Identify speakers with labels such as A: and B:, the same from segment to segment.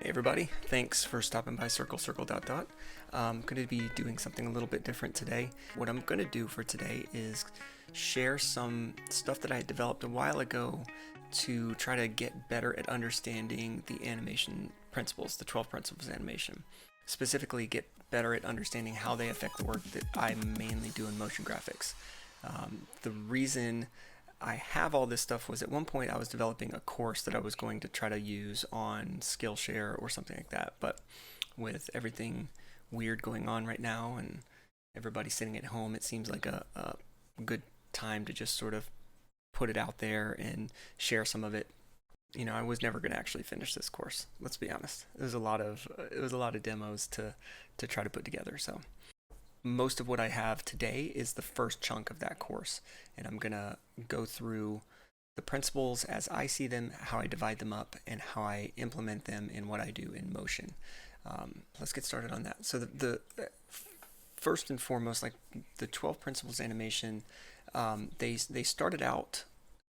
A: Everybody, thanks for stopping by Circle Circle Dot Dot. I'm going to be doing something a little bit different today. What I'm going to do for today is share some stuff that I developed a while ago to try to get better at understanding the animation principles, the 12 principles of animation. Specifically, get better at understanding how they affect the work that I mainly do in motion graphics. The reason I have all this stuff was at one point I was developing a course that I was going to try to use on Skillshare or something like that, but with everything weird going on right now and everybody sitting at home, it seems like a good time to just sort of put it out there and share some of it. You know, I was never going to actually finish this course. Let's be honest. It was a lot of demos to try to put together. So most of what I have today is the first chunk of that course, and I'm going to go through the principles as I see them, how I divide them up, and how I implement them in what I do in motion. Let's get started on that. So the first and foremost, like the 12 principles of animation, they started out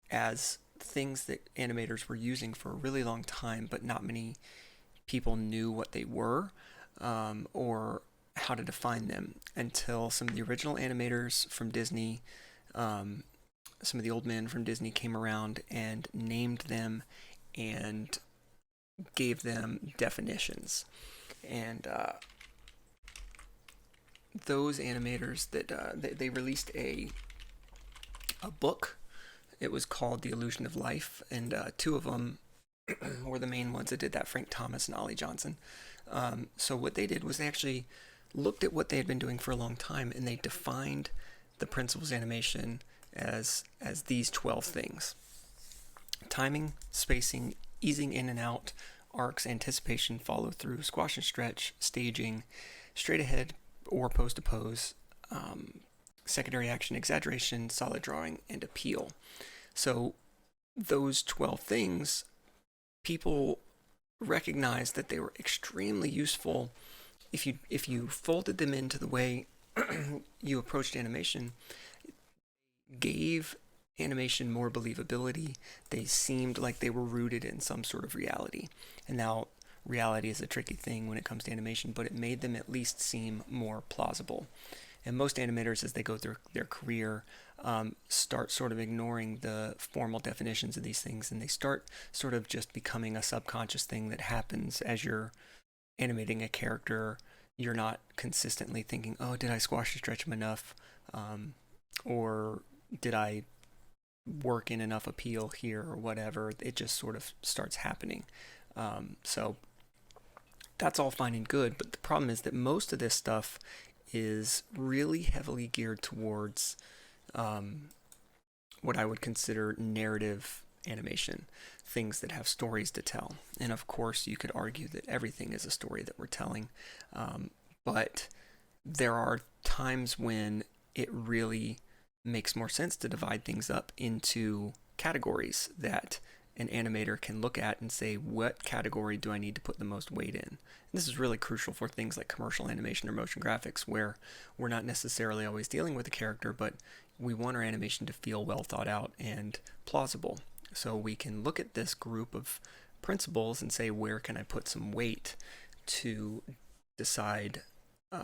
A: as things that animators were using for a really long time, but not many people knew what they were, or how to define them until some of the original animators from Disney, some of the old men from Disney came around and named them and gave them definitions. And those animators that they released a book. It was called The Illusion of Life, and two of them were the main ones that did that, Frank Thomas and Ollie Johnson. So what they did was they actually looked at what they had been doing for a long time, and they defined the principles of animation as these 12 things: timing, spacing, easing in and out, arcs, anticipation, follow through, squash and stretch, staging, straight ahead or pose to pose, secondary action, exaggeration, solid drawing, and appeal. So those 12 things, people recognized that they were extremely useful if you folded them into the way you approached animation. Gave animation more believability. They seemed like they were rooted in some sort of reality. And now reality is a tricky thing when it comes to animation, but it made them at least seem more plausible. And most animators, as they go through their career, start sort of ignoring the formal definitions of these things, and they start sort of just becoming a subconscious thing that happens as you're animating a character. You're not consistently thinking, oh, did I squash and stretch him enough? Or did I work in enough appeal here or whatever? It just sort of starts happening. So that's all fine and good, but the problem is that most of this stuff is really heavily geared towards what I would consider narrative animation, things that have stories to tell. And of course, you could argue that everything is a story that we're telling, but there are times when it really makes more sense to divide things up into categories that an animator can look at and say, what category do I need to put the most weight in? And this is really crucial for things like commercial animation or motion graphics, where we're not necessarily always dealing with a character, but we want our animation to feel well thought out and plausible. So we can look at this group of principles and say, where can I put some weight to decide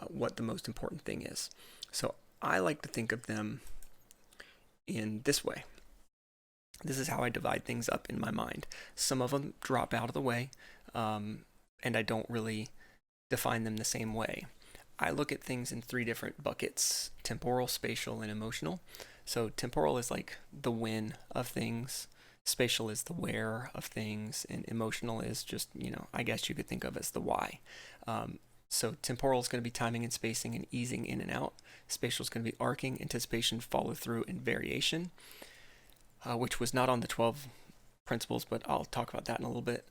A: what the most important thing is? So I like to think of them in this way. This is how I divide things up in my mind. Some of them drop out of the way, and I don't really define them the same way. I look at things in three different buckets: temporal, spatial, and emotional. So temporal is like the when of things, spatial is the where of things, and emotional is just, I guess you could think of as the why. So temporal is going to be timing and spacing and easing in and out. Spatial is going to be arcing, anticipation, follow through, and variation, which was not on the 12 principles, but I'll talk about that in a little bit.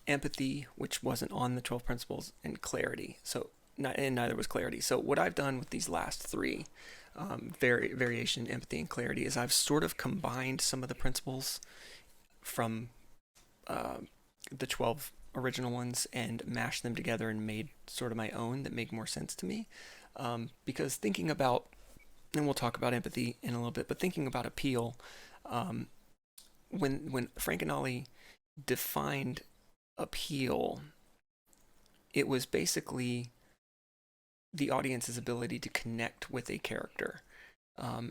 A: Empathy, which wasn't on the 12 principles, and clarity. And neither was clarity. So what I've done with these last three, variation, empathy, and clarity, is I've sort of combined some of the principles from the 12 original ones and mashed them together and made sort of my own that make more sense to me. Because thinking about, and we'll talk about empathy in a little bit, but thinking about appeal, when Frank and Ollie defined appeal, it was basically the audience's ability to connect with a character.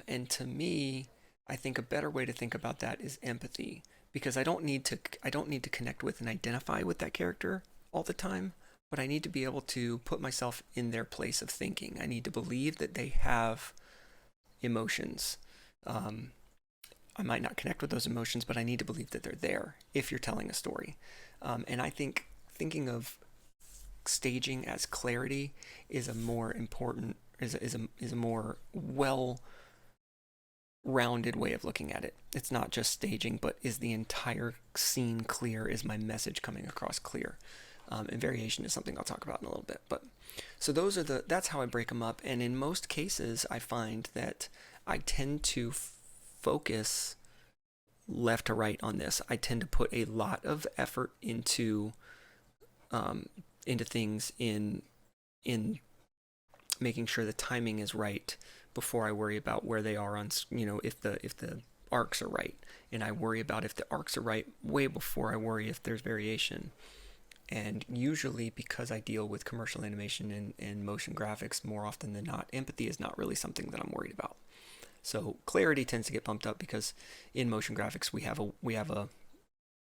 A: And to me, I think a better way to think about that is empathy, because I don't need to connect with and identify with that character all the time, but I need to be able to put myself in their place of thinking. I need to believe that they have emotions. Um, I might not connect with those emotions, but I need to believe that they're there if you're telling a story. And I think thinking of staging as clarity is a more important is a more well rounded way of looking at it. It's not just staging, but is the entire scene clear? Is my message coming across clear? And variation is something I'll talk about in a little bit. But so that's how I break them up. And in most cases, I find that I tend to focus left to right on this. I tend to put a lot of effort um, into things in making sure the timing is right before I worry about where they are on, if the arcs are right, and I worry about if the arcs are right way before I worry if there's variation. And usually, because I deal with commercial animation and motion graphics more often than not, empathy is not really something that I'm worried about. So clarity tends to get bumped up because in motion graphics we have a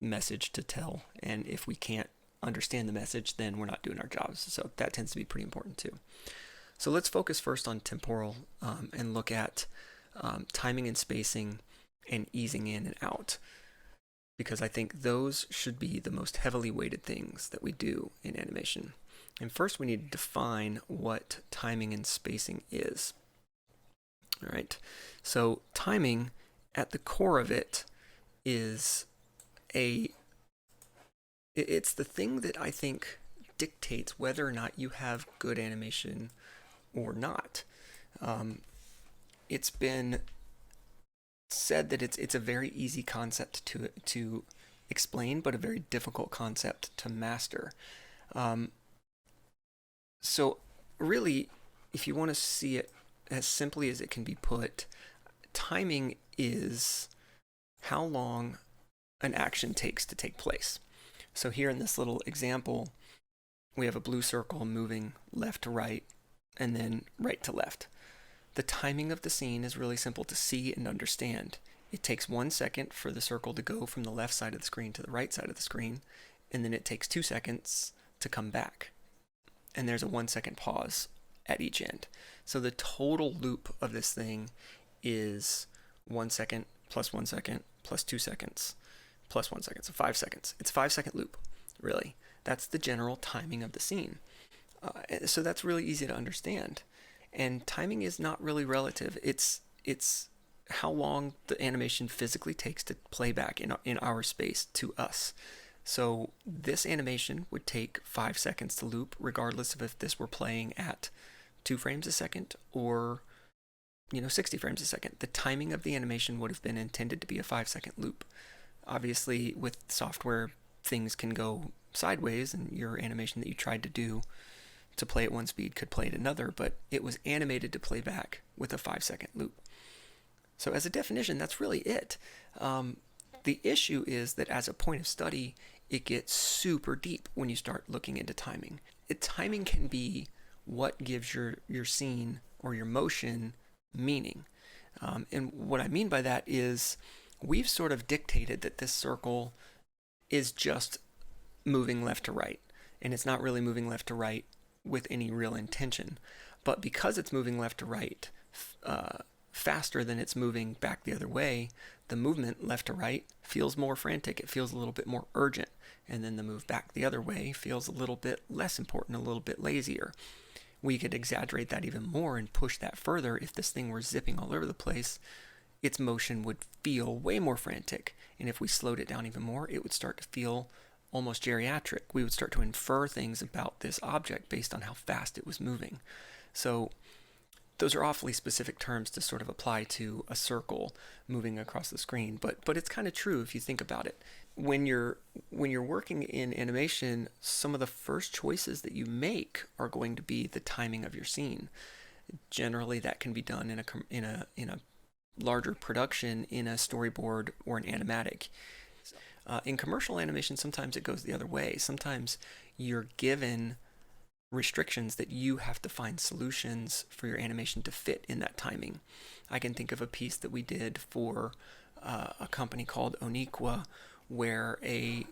A: message to tell, and if we can't understand the message, then we're not doing our jobs. So that tends to be pretty important too. So let's focus first on temporal, and look at timing and spacing and easing in and out, because I think those should be the most heavily weighted things that we do in animation. And first we need to define what timing and spacing is. All right. So timing, at the core of it, is a it's the thing that I think dictates whether or not you have good animation or not. Um, it's been said that it's a very easy concept to explain, but a very difficult concept to master. Um, so really, if you want to see it as simply as it can be put, timing is how long an action takes to take place. So here in this little example, we have a blue circle moving left to right and then right to left. The timing of the scene is really simple to see and understand. It takes 1 second for the circle to go from the left side of the screen to the right side of the screen, and then it takes 2 seconds to come back. And there's a 1 second pause at each end. So the total loop of this thing is 1 second plus 1 second plus 2 seconds plus 1 second. So 5 seconds. It's a 5 second loop, really. That's the general timing of the scene. So that's really easy to understand. And timing is not really relative. It's how long the animation physically takes to play back in our space to us. So this animation would take 5 seconds to loop, regardless of if this were playing at 2 frames a second or 60 frames a second. The timing of the animation would have been intended to be a 5 second loop. Obviously, with software, things can go sideways, and your animation that you tried to do to play at one speed could play at another, but it was animated to play back with a 5 second loop. So as a definition, that's really it. The issue is that as a point of study, it gets super deep when you start looking into timing. Timing can be what gives your scene or your motion meaning. And what I mean by that is we've sort of dictated that this circle is just moving left to right, and it's not really moving left to right with any real intention. But because it's moving left to right faster than it's moving back the other way, the movement left to right feels more frantic. It feels a little bit more urgent. And then the move back the other way feels a little bit less important, a little bit lazier. We could exaggerate that even more and push that further. If this thing were zipping all over the place, its motion would feel way more frantic. And if we slowed it down even more, it would start to feel almost geriatric. We would start to infer things about this object based on how fast it was moving. So those are awfully specific terms to sort of apply to a circle moving across the screen, but it's kind of true if you think about it. When you're working in animation, some of the first choices that you make are going to be the timing of your scene. Generally, that can be done in a larger production, in a storyboard or an animatic. In commercial animation, sometimes it goes the other way. Sometimes you're given restrictions that you have to find solutions for your animation to fit in that timing. I can think of a piece that we did for a company called Oniqua, where a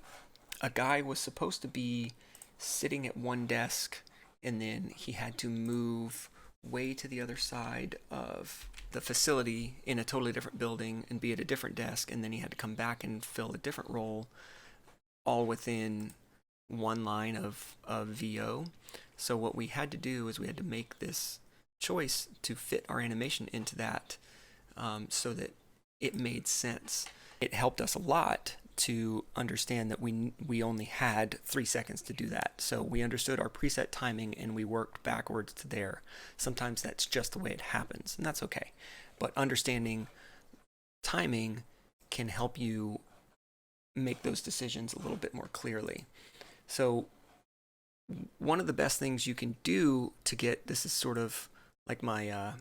A: guy was supposed to be sitting at one desk, and then he had to move way to the other side of the facility in a totally different building and be at a different desk, and then he had to come back and fill a different role, all within one line of VO. So what we had to do is we had to make this choice to fit our animation into that, so that it made sense. It helped us a lot to understand that we only had 3 seconds to do that. So we understood our preset timing and we worked backwards to there. Sometimes that's just the way it happens, and that's okay. But understanding timing can help you make those decisions a little bit more clearly. So one of the best things you can do to get this is sort of like my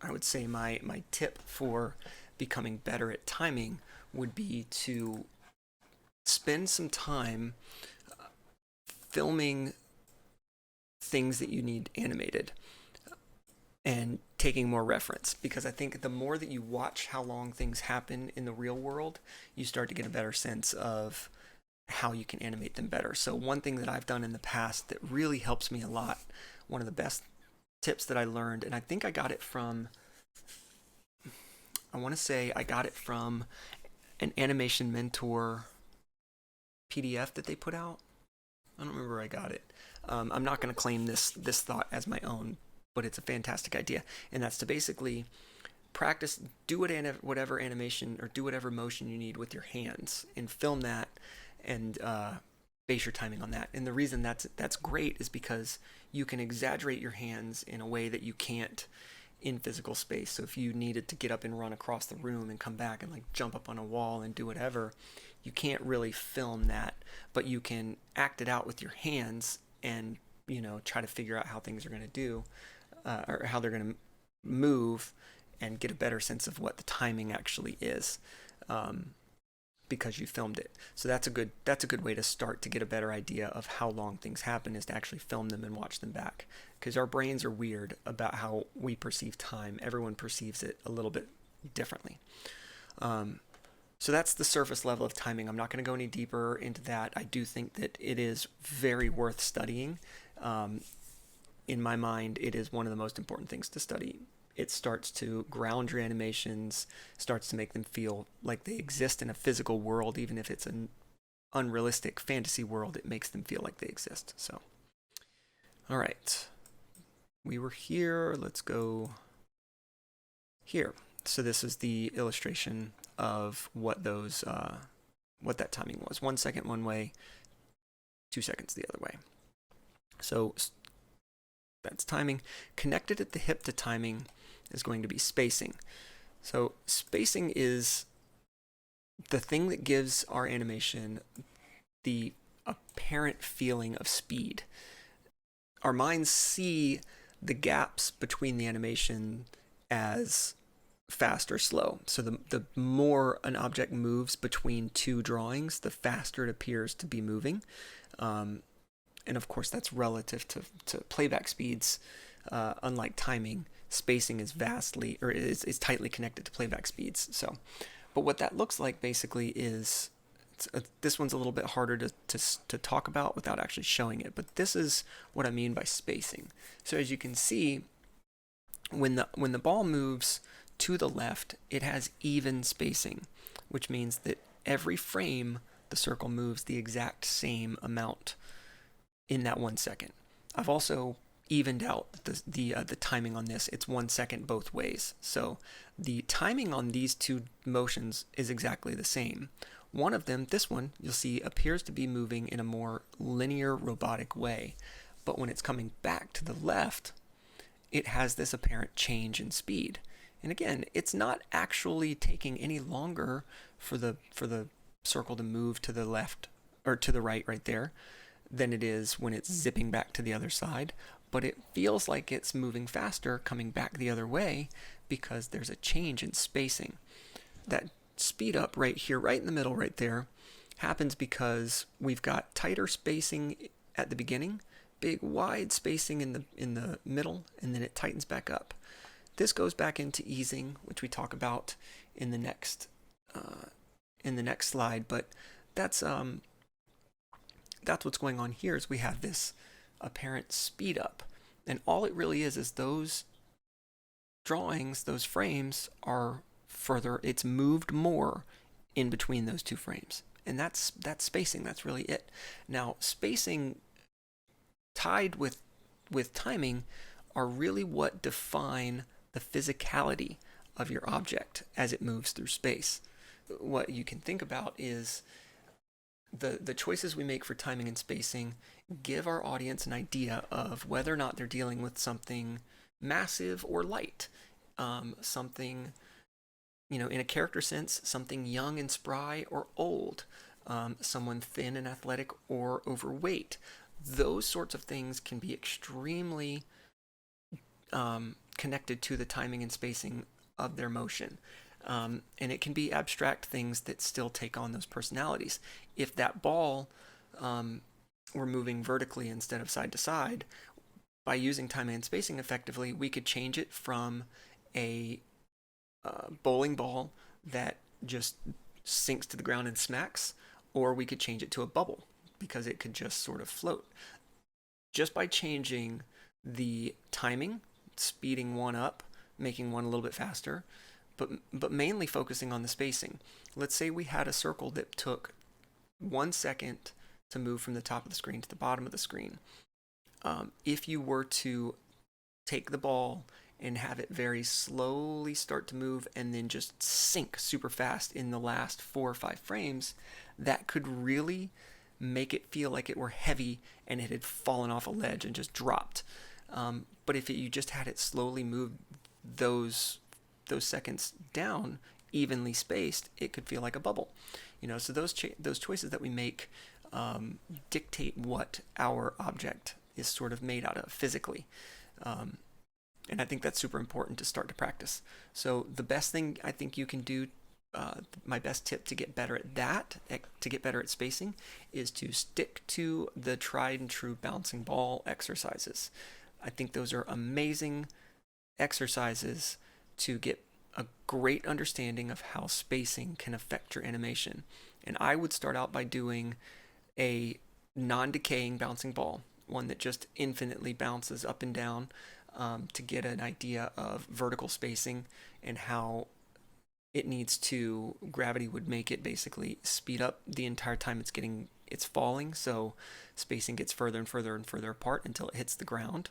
A: I would say my tip for becoming better at timing would be to spend some time filming things that you need animated and taking more reference, because I think the more that you watch how long things happen in the real world, you start to get a better sense of how you can animate them better. So one thing that I've done in the past that really helps me a lot, one of the best tips that I learned, and I think I got it from, I want to say I got it from an animation mentor PDF that they put out. I don't remember where I got it. I'm not going to claim this thought as my own, but it's a fantastic idea, and that's to basically practice, do whatever animation or do whatever motion you need with your hands, and film that, and base your timing on that. And the reason that's great is because you can exaggerate your hands in a way that you can't in physical space. So if you needed to get up and run across the room and come back and like jump up on a wall and do whatever, you can't really film that, but you can act it out with your hands and, you know, try to figure out how things are going to do, or how they're going to move, and get a better sense of what the timing actually is, because you filmed it. So that's a good way to start to get a better idea of how long things happen, is to actually film them and watch them back, because our brains are weird about how we perceive time. Everyone perceives it a little bit differently. So that's the surface level of timing. I'm not going to go any deeper into that. I do think that it is very worth studying. In my mind, it is one of the most important things to study. It starts to ground your animations, starts to make them feel like they exist in a physical world. Even if it's an unrealistic fantasy world, it makes them feel like they exist. So, all right. We were here. Let's go here. So this is the illustration of what that timing was. 1 second one way, 2 seconds the other way. So that's timing. Connected at the hip to timing is going to be spacing. So spacing is the thing that gives our animation the apparent feeling of speed. Our minds see the gaps between the animation as fast or slow. So the more an object moves between two drawings, the faster it appears to be moving. And of course, that's relative to playback speeds. Unlike timing, spacing is is tightly connected to playback speeds. So, but what that looks like basically is, this one's a little bit harder to talk about without actually showing it. But this is what I mean by spacing. So as you can see, when the ball moves to the left, it has even spacing, which means that every frame the circle moves the exact same amount in that 1 second. I've also evened out the timing on this. It's 1 second both ways. So the timing on these two motions is exactly the same. One of them, this one, you'll see appears to be moving in a more linear robotic way. But when it's coming back to the left, it has this apparent change in speed. And again, it's not actually taking any longer for the circle to move to the left or to the right there than it is when it's zipping back to the other side, but it feels like it's moving faster coming back the other way because there's a change in spacing. That speed up right here, right in the middle right there, happens because we've got tighter spacing at the beginning, big wide spacing in the middle, and then it tightens back up. This goes back into easing, which we talk about in the next slide. But that's what's going on here. Is we have this apparent speed up, and all it really is those drawings, those frames are further. It's moved more in between those two frames, and that's spacing. That's really it. Now, spacing tied with timing are really what define the physicality of your object as it moves through space. What you can think about is the choices we make for timing and spacing give our audience an idea of whether or not they're dealing with something massive or light, something, in a character sense, something young and spry or old, someone thin and athletic or overweight. Those sorts of things can be extremely connected to the timing and spacing of their motion. And it can be abstract things that still take on those personalities. If that ball were moving vertically instead of side to side, by using timing and spacing effectively, we could change it from a bowling ball that just sinks to the ground and smacks, or we could change it to a bubble because it could just sort of float. Just by changing the timing, speeding one up, making one a little bit faster, but mainly focusing on the spacing. Let's say we had a circle that took 1 second to move from the top of the screen to the bottom of the screen. If you were to take the ball and have it very slowly start to move and then just sink super fast in the last 4 or 5 frames, that could really make it feel like it were heavy and it had fallen off a ledge and just dropped. But if you just had it slowly move those seconds down, evenly spaced, it could feel like a bubble. So those choices that we make dictate what our object is sort of made out of physically. And I think that's super important to start to practice. So the best thing I think you can do, my best tip to get better at that, to get better at spacing, is to stick to the tried and true bouncing ball exercises. I think those are amazing exercises to get a great understanding of how spacing can affect your animation. And I would start out by doing a non-decaying bouncing ball, one that just infinitely bounces up and down, to get an idea of vertical spacing and how gravity would make it basically speed up the entire time it's falling. So spacing gets further and further and further apart until it hits the ground.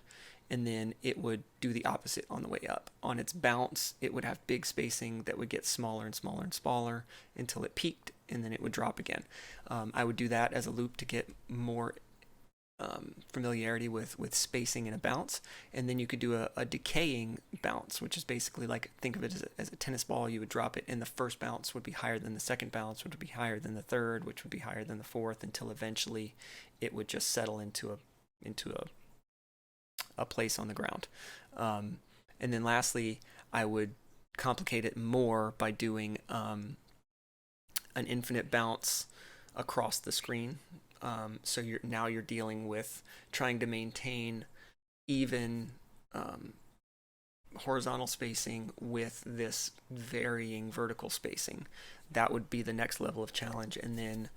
A: And then it would do the opposite on the way up. On its bounce, it would have big spacing that would get smaller and smaller and smaller until it peaked, and then it would drop again. I would do that as a loop to get more familiarity with spacing in a bounce. And then you could do a decaying bounce, which is basically like, think of it as a tennis ball. You would drop it, and the first bounce would be higher than the second bounce, which would be higher than the third, which would be higher than the fourth, until eventually it would just settle into a place on the ground. And then lastly, I would complicate it more by doing an infinite bounce across the screen. So you're dealing with trying to maintain even horizontal spacing with this varying vertical spacing. That would be the next level of challenge. And then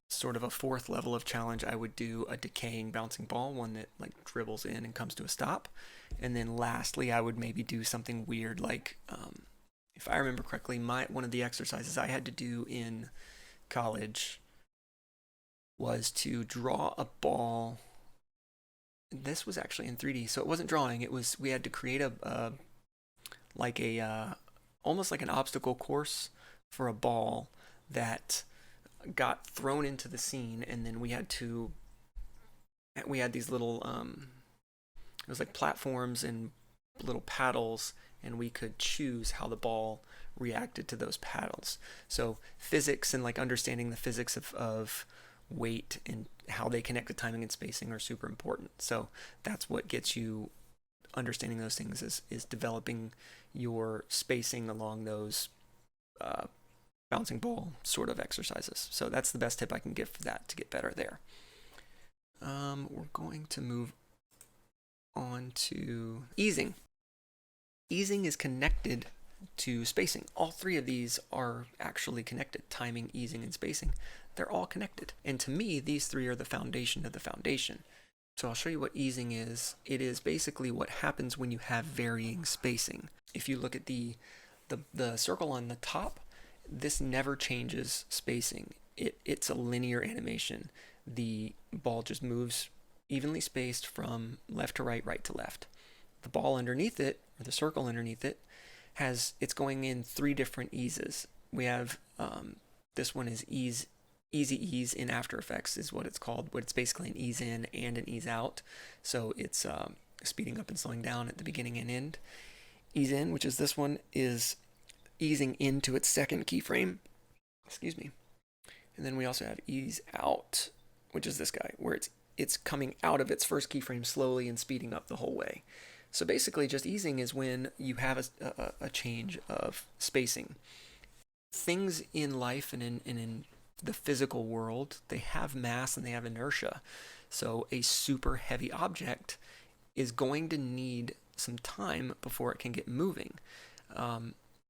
A: sort of a fourth level of challenge, I would do a decaying bouncing ball, one that like dribbles in and comes to a stop. And then lastly, I would maybe do something weird like, if I remember correctly, one of the exercises I had to do in college was to draw a ball. This was actually in 3D, so it wasn't drawing. We had to create almost like an obstacle course for a ball that got thrown into the scene, and then we had these little it was like platforms and little paddles, and we could choose how the ball reacted to those paddles. So physics and like understanding the physics of weight and how they connect to timing and spacing are super important. So that's what gets you understanding those things, is developing your spacing along those bouncing ball sort of exercises. So that's the best tip I can give for that, to get better there. We're going to move on to easing. Easing is connected to spacing. All three of these are actually connected. Timing, easing, and spacing. They're all connected. And to me, these three are the foundation of the foundation. So I'll show you what easing is. It is basically what happens when you have varying spacing. If you look at the circle on the top, this never changes spacing. It's a linear animation. The ball just moves evenly spaced from left to right, right to left. The ball underneath it, or the circle underneath it, it's going in three different eases. We have this one is easy ease in After Effects is what it's called, but it's basically an ease in and an ease out. So it's speeding up and slowing down at the beginning and end. Ease in, which is this one, is easing into its second keyframe. Excuse me. And then we also have ease out, which is this guy, where it's coming out of its first keyframe slowly and speeding up the whole way. So basically, just easing is when you have a change of spacing. Things in life and in the physical world, they have mass and they have inertia. So a super heavy object is going to need some time before it can get moving.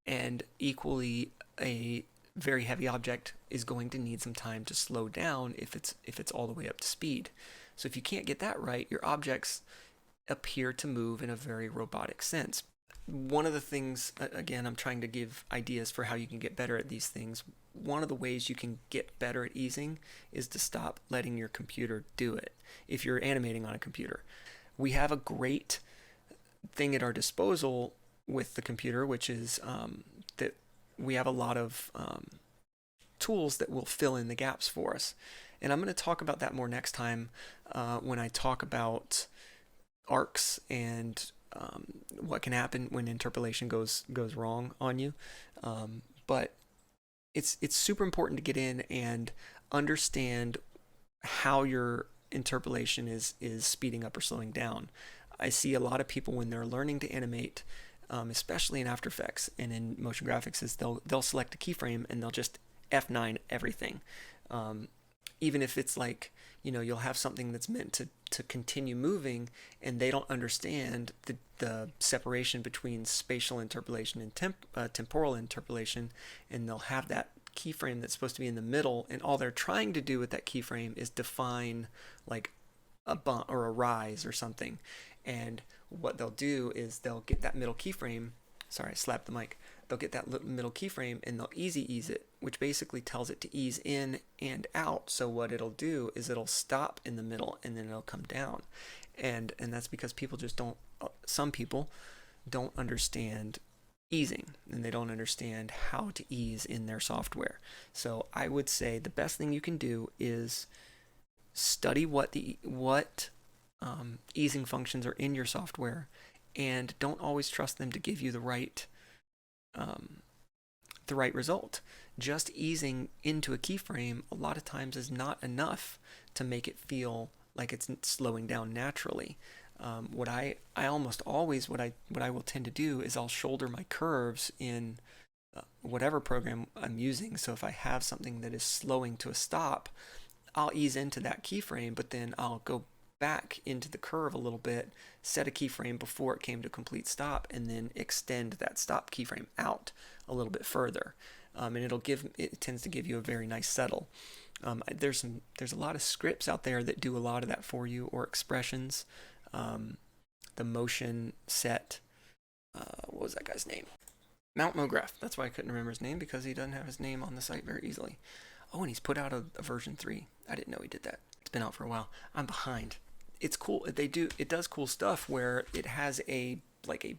A: And equally, a very heavy object is going to need some time to slow down if it's all the way up to speed. So if you can't get that right, your objects appear to move in a very robotic sense. One of the things, again, I'm trying to give ideas for how you can get better at these things. One of the ways you can get better at easing is to stop letting your computer do it. If you're animating on a computer, we have a great thing at our disposal with the computer, which is that we have a lot of tools that will fill in the gaps for us. And I'm going to talk about that more next time when I talk about arcs and what can happen when interpolation goes wrong on you. But it's super important to get in and understand how your interpolation is speeding up or slowing down. I see a lot of people when they're learning to animate, especially in After Effects and in motion graphics, is they'll select a keyframe and they'll just F9 everything. Even if it's like, you'll have something that's meant to continue moving and they don't understand the separation between spatial interpolation and temporal interpolation, and they'll have that keyframe that's supposed to be in the middle, and all they're trying to do with that keyframe is define like a bump or a rise or something. And what they'll do is they'll get that middle keyframe. Sorry, I slapped the mic. They'll get that middle keyframe and they'll easy ease it, which basically tells it to ease in and out. So what it'll do is it'll stop in the middle and then it'll come down. And that's because some people don't understand easing, and they don't understand how to ease in their software. So I would say the best thing you can do is study what easing functions are in your software, and don't always trust them to give you the right result. Just easing into a keyframe a lot of times is not enough to make it feel like it's slowing down naturally. What I almost always what I will tend to do is I'll shoulder my curves in whatever program I'm using. So if I have something that is slowing to a stop, I'll ease into that keyframe, but then I'll go back into the curve a little bit, set a keyframe before it came to complete stop, and then extend that stop keyframe out a little bit further. And it tends to give you a very nice settle. There's a lot of scripts out there that do a lot of that for you, or expressions. The motion set, what was that guy's name? Mount MoGraph. That's why I couldn't remember his name, because he doesn't have his name on the site very easily. Oh, and he's put out a version 3. I didn't know he did that. It's been out for a while. I'm behind. It's cool. It does cool stuff where it has a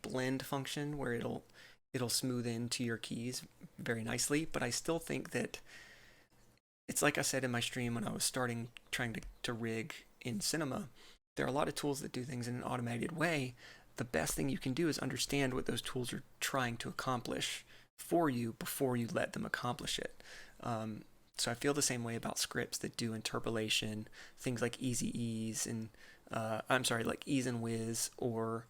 A: blend function where it'll smooth into your keys very nicely, but I still think that it's like I said in my stream when I was trying to rig in cinema, there are a lot of tools that do things in an automated way. The best thing you can do is understand what those tools are trying to accomplish for you before you let them accomplish it. So I feel the same way about scripts that do interpolation, things like Easy Ease and like Ease and Whiz, or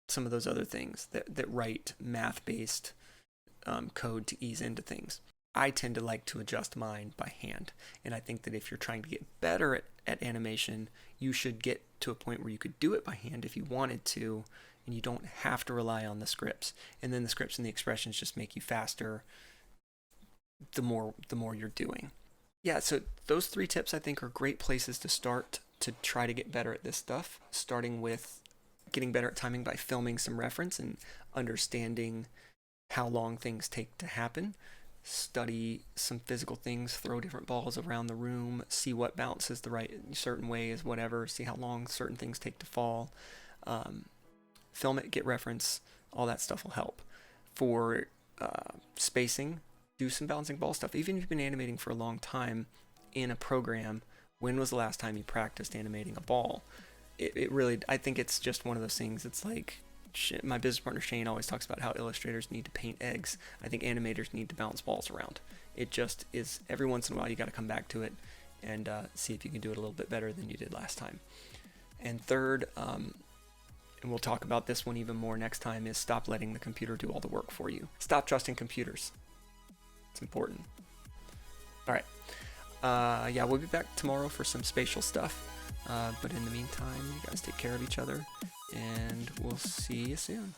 A: some of those other things that write math-based code to ease into things. I tend to like to adjust mine by hand, and I think that if you're trying to get better at animation, you should get to a point where you could do it by hand if you wanted to, and you don't have to rely on the scripts. And then the scripts and the expressions just make you faster the more you're doing. Yeah, so those 3 tips I think are great places to start to try to get better at this stuff, starting with getting better at timing by filming some reference and understanding how long things take to happen. Study some physical things, throw different balls around the room, see what bounces the right certain ways, whatever, see how long certain things take to fall. Film it, get reference, all that stuff will help. For spacing, do some bouncing ball stuff. Even if you've been animating for a long time in a program, when was the last time you practiced animating a ball? It really, I think it's just one of those things. It's like my business partner Shane always talks about how illustrators need to paint eggs. I think animators need to bounce balls around. It just is, every once in a while you got to come back to it and see if you can do it a little bit better than you did last time. And third, and we'll talk about this one even more next time, is stop letting the computer do all the work for you. Stop trusting computers. It's important. All right. Yeah, we'll be back tomorrow for some spatial stuff. But in the meantime, you guys take care of each other, and we'll see you soon.